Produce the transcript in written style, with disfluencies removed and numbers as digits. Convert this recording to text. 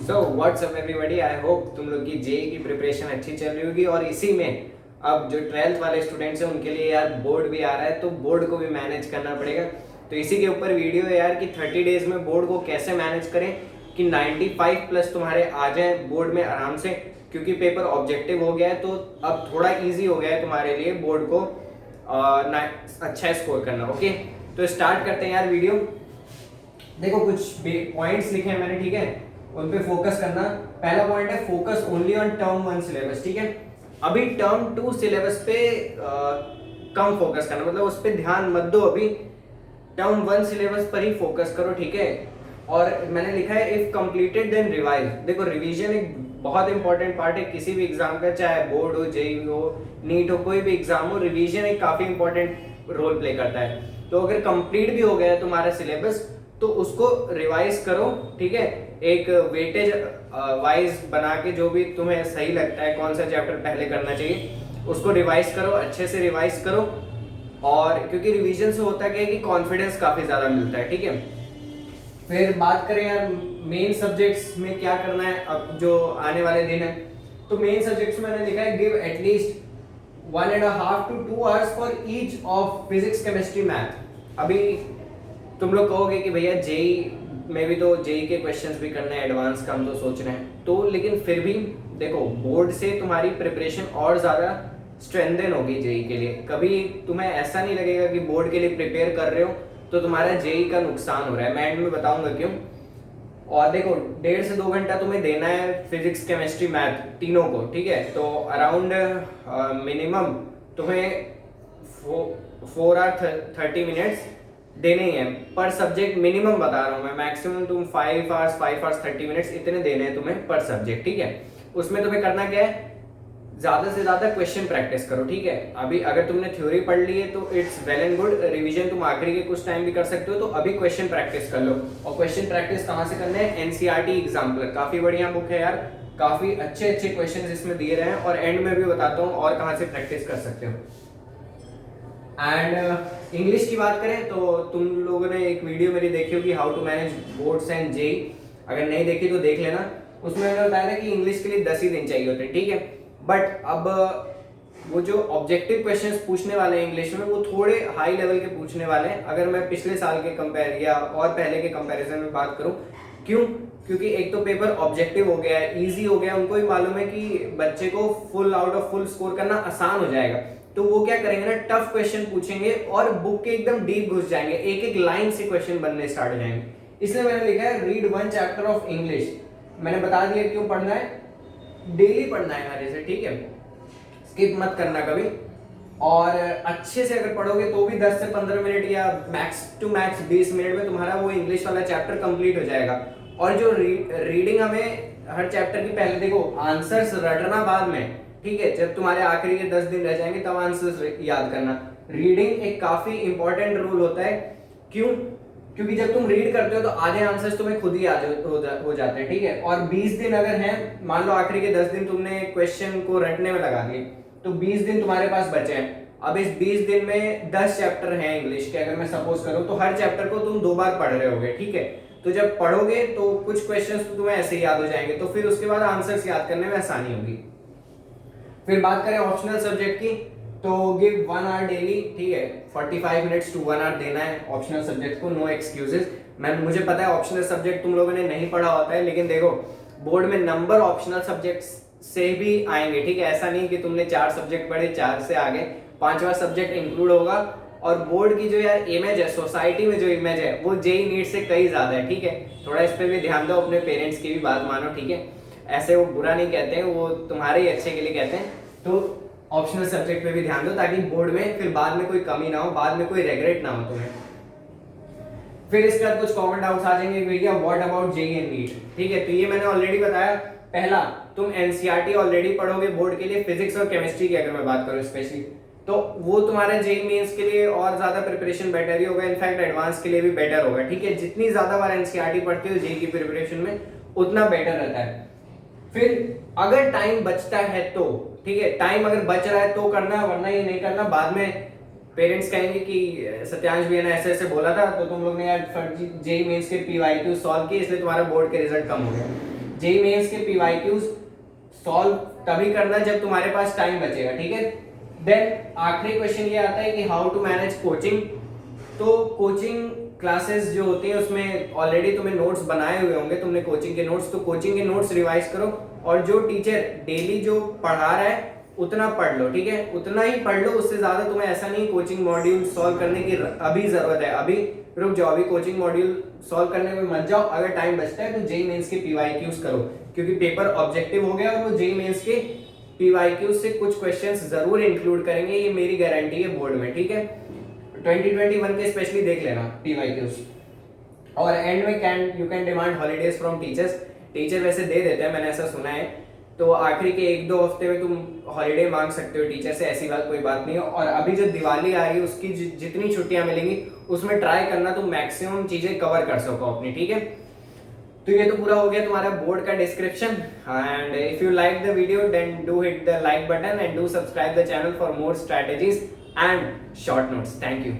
So what's up everybody, I hope तुम लोग की जेई की प्रिपरेशन अच्छी चल रही होगी। और इसी में अब जो 12th वाले स्टूडेंट्स हैं उनके लिए यार बोर्ड भी आ रहा है, तो बोर्ड को भी मैनेज करना पड़ेगा। तो इसी के ऊपर वीडियो है यार कि 30 डेज में बोर्ड को कैसे मैनेज करें कि 95 प्लस तुम्हारे आ जाए बोर्ड में आराम से, क्योंकि पेपर ऑब्जेक्टिव हो गया है। तो अब थोड़ा ईजी हो गया है तुम्हारे लिए बोर्ड को अच्छा स्कोर करना। ओके, तो स्टार्ट करते हैं यार वीडियो। देखो कुछ पॉइंट्स लिखे हैं मैंने, ठीक है, उन पे फोकस करना। पहला पॉइंट है focus only on term 1 syllabus, ठीक है। अभी टर्म 2 सिलेबस पे कम फोकस करना, मतलब उस पर ध्यान मत दो अभी। टर्म 1 सिलेबस पर ही फोकस करो, ठीक है। और मैंने लिखा है इफ कंप्लीटेड देन रिवाइज। देखो रिवीजन एक बहुत इंपॉर्टेंट पार्ट है किसी भी एग्जाम का, चाहे बोर्ड हो, जेईई हो, नीट हो, कोई भी एग्जाम हो, रिवीजन एक काफी इंपॉर्टेंट रोल प्ले करता है। तो अगर कंप्लीट भी हो गया है तुम्हारा सिलेबस तो उसको रिवाइज करो, ठीक है। एक वेटेज वाइज बना के जो भी तुम्हें सही लगता है, कौन सा चैप्टर पहले करना चाहिए, उसको रिवाइज करो, अच्छे से रिवाइज करो। और क्योंकि रिवीजन से होता क्या है कि कॉन्फिडेंस काफी ज्यादा मिलता है, ठीक है। फिर बात करें यार मेन सब्जेक्ट्स में क्या करना है अब जो आने वाले दिन है। तो मेन सब्जेक्ट्स में मैंने लिखा है give at least 1.5 to 2 hours for each of physics, chemistry, math. अभी तुम लोग कहोगे कि भैया जेई में भी तो जेई के क्वेश्चंस भी करने हैं, एडवांस का हम तो सोच रहे हैं, तो लेकिन फिर भी देखो बोर्ड से तुम्हारी प्रिपरेशन और ज़्यादा स्ट्रेंथन होगी जेई के लिए। कभी तुम्हें ऐसा नहीं लगेगा कि बोर्ड के लिए प्रिपेयर कर रहे हो तो तुम्हारा जेई का नुकसान हो रहा है। मैं एंड में बताऊंगा क्यों। और देखो 1.5 से 2 घंटा तुम्हें देना है फिजिक्स, केमिस्ट्री, मैथ तीनों को, ठीक है। तो अराउंड मिनिमम तुम्हें 4 hour 30 minutes देने ही है पर सब्जेक्ट। मिनिमम बता रहा हूँ मैं, मैक्सिमम तुम 5 hours इतने देने हैं तुम्हें पर सब्जेक्ट, ठीक है। उसमें तुम्हें करना क्या है, ज्यादा से ज्यादा क्वेश्चन प्रैक्टिस करो, ठीक है। अभी अगर तुमने थ्योरी पढ़ ली है तो it's well and good, revision तुम आखिरी के कुछ टाइम भी कर सकते हो, तो अभी क्वेश्चन प्रैक्टिस कर लो। और क्वेश्चन प्रैक्टिस कहाँ से करना है, एनसीईआरटी एग्जाम्पलर, काफी बढ़िया बुक है यार, काफी अच्छे अच्छे क्वेश्चन इसमें दिए रहे हैं। और एंड में भी बताता हूँ और कहाँ से प्रैक्टिस कर सकते हो। एंड इंग्लिश की बात करें तो तुम लोगों ने एक वीडियो मेरी देखी होगी, how to manage boards and JEE. अगर नहीं देखी तो देख लेना। उसमें मैंने बताया था कि इंग्लिश के लिए 10 ही दिन चाहिए होते हैं, ठीक है। बट अब वो जो ऑब्जेक्टिव क्वेश्चंस पूछने वाले हैं इंग्लिश में वो थोड़े हाई लेवल के पूछने वाले हैं, अगर मैं पिछले साल के कंपेयर या और पहले के कंपैरिजन में बात करूं। क्यों? क्योंकि एक तो पेपर ऑब्जेक्टिव हो गया है, इजी हो गया, उनको ही मालूम है कि बच्चे को full out of full score करना आसान हो जाएगा। तो वो क्या करेंगे ना, टफ क्वेश्चन पूछेंगे और बुक के एकदम डीप घुस जाएंगे, एक एक लाइन से क्वेश्चन बनने स्टार्ट हो जाएंगे। इसलिए मैंने लिखा है रीड 1 चैप्टर ऑफ इंग्लिश। मैंने बता दिया क्यों पढ़ना है, डेली पढ़ना है मेरे से, ठीक है, स्किप मत करना कभी। और अच्छे से अगर पढ़ोगे तो भी 10 से 15 मिनट या मैक्स टू मैक्स 20 मिनट में तुम्हारा वो इंग्लिश वाला चैप्टर कंप्लीट हो जाएगा। और जो रीडिंग हमें हर चैप्टर की, पहले देखो आंसर्स रटना बाद में, ठीक है, जब तुम्हारे आखिरी के 10 दिन रह जाएंगे तब आंसर्स याद करना। रीडिंग एक काफी इंपॉर्टेंट रूल होता है। क्यों? क्योंकि जब तुम रीड करते हो तो आधे आंसर्स तुम्हें खुद ही हो जाते हैं, ठीक है। और 20 दिन अगर हैं, मान लो आखिरी के 10 दिन तुमने क्वेश्चन को रटने में लगा दिए, तो 20 दिन तुम्हारे पास बचे हैं। अब इस 20 दिन में 10 चैप्टर हैं इंग्लिश के, अगर मैं सपोज करूं, तो हर चैप्टर को तुम 2 बार पढ़ रहे होगे, ठीक है। तो जब पढ़ोगे तो कुछ क्वेश्चंस तो तुम्हें ऐसे ही याद हो जाएंगे, तो फिर उसके बाद आंसर्स याद करने में आसानी होगी। फिर बात करें ऑप्शनल सब्जेक्ट की, तो गिव 1 hour डेली, ठीक है, 45 minutes to 1 hour देना है ऑप्शनल सब्जेक्ट को, नो एक्सक्यूजेस। मुझे पता है ऑप्शनल सब्जेक्ट तुम लोगों ने नहीं पढ़ा होता है, लेकिन देखो बोर्ड में नंबर ऑप्शनल सब्जेक्ट्स से भी आएंगे, ठीक है। ऐसा नहीं कि तुमने 4 सब्जेक्ट पढ़े, 4 से आगे 5वां सब्जेक्ट इंक्लूड होगा। और बोर्ड की जो यार इमेज है, सोसाइटी में जो इमेज है वो जेई नीट से कई ज्यादा है, ठीक है। थोड़ा इस पे भी ध्यान दो, अपने पेरेंट्स की भी बात मानो, ठीक है। ऐसे वो बुरा नहीं कहते हैं, वो तुम्हारे ही अच्छे के लिए कहते हैं। तो ऑप्शनल सब्जेक्ट पे भी ध्यान दो ताकि बोर्ड में फिर बाद में कोई कमी ना हो, बाद में कोई रेग्रेट ना हो तुम्हें। फिर इसके बाद कुछ कॉमन डाउट्स आ जाएंगे, भैया what about JEE and NEET, ठीक है। तो ये मैंने ऑलरेडी बताया। पहला, तुम एनसीईआरटी ऑलरेडी पढ़ोगे बोर्ड के लिए, फिजिक्स और केमिस्ट्री की अगर मैं बात करूं स्पेशली, तो वो तुम्हारे जेई मेंस के लिए और ज्यादा प्रिपरेशन बेटर ही होगा, इनफैक्ट एडवांस के लिए भी बेटर होगा, ठीक है। जितनी ज्यादा बार एनसीईआरटी पढ़ते हो जेई की प्रिपरेशन में उतना बेटर रहता है। फिर अगर टाइम बचता है तो, ठीक है, टाइम अगर बच रहा है तो करना, वरना ये नहीं करना। बाद में पेरेंट्स कहेंगे कि सत्यांश भैया ने ऐसे ऐसे बोला था, तो तुम लोग ने यार जेई मेंस के पीवाईक्यू सॉल्व किए इसलिए तुम्हारा बोर्ड के रिजल्ट कम हो गया। जेई मेंस के पीवाईक्यूज सॉल्व तभी करना जब तुम्हारे पास टाइम बचेगा, ठीक है। देन आखिरी क्वेश्चन ये आता है कि हाउ टू मैनेज कोचिंग। तो कोचिंग क्लासेस जो होती है उसमें ऑलरेडी तुम्हें नोट्स बनाए हुए होंगे तुमने कोचिंग के नोट्स, तो कोचिंग के नोट्स रिवाइज करो और जो टीचर डेली जो पढ़ा रहा है उतना पढ़ लो, ठीक है, उतना ही पढ़ लो, उससे ज्यादा तुम्हें ऐसा नहीं कोचिंग मॉड्यूल सॉल्व करने की अभी जरूरत है, अभी रुक जाओ, अभी कोचिंग मॉड्यूल सॉल्व करने में मत जाओ। अगर टाइम बचता है तो जेई मेंस के पीवाईक्यूज करो, क्योंकि पेपर ऑब्जेक्टिव हो गया और वो जेई मेंस के पीवाईक्यूज से कुछ क्वेश्चंस जरूर इंक्लूड करेंगे, ये मेरी गारंटी है बोर्ड में, ठीक है। 2021 के स्पेशली देख लेना पीवाईक्यूज। और एंड में you can demand holidays from teachers. Teacher वैसे दे देते हैं, मैंने ऐसा सुना है, तो आखिरी के 1-2 हफ्ते में तुम हॉलीडे मांग सकते हो टीचर से, ऐसी बात कोई बात नहीं है। और अभी जो दिवाली आ रही है उसकी जितनी छुट्टियां मिलेंगी उसमें ट्राई करना तुम मैक्सिमम चीजें कवर कर सको अपनी, ठीक है। तो ये तो पूरा हो गया तुम्हारा बोर्ड का description. And if you like the video then do hit the like button and do subscribe the channel for more strategies and short notes. Thank you.